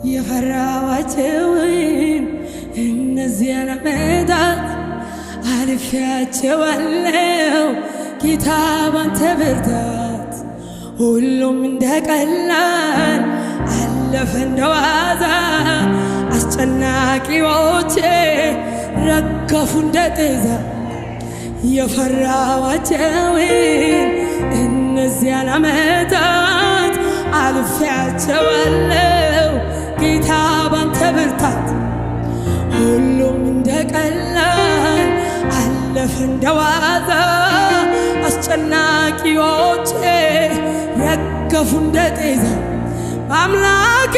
የፈራኋቸውን እነዚያን ዓመታት አልፌያቸዋለሁ ጌታ ባንተ ብርታት። ሁሉም እንደ ቀላል አለፈ እንደ ዋዛ አስጨናቂዎቼ ረገፉ እንደ ጤዛ። የፈራኋቸውን እነዚያን ዓመታት አልፌያቸዋለሁ ጌታ ባንተ ብርታት። ሁሉም እንደ ቀላል አለፈ እንደ ዋዛ አስጨናቂዎቼ ረገፉ እንደ ጤዛ። በአምላኬ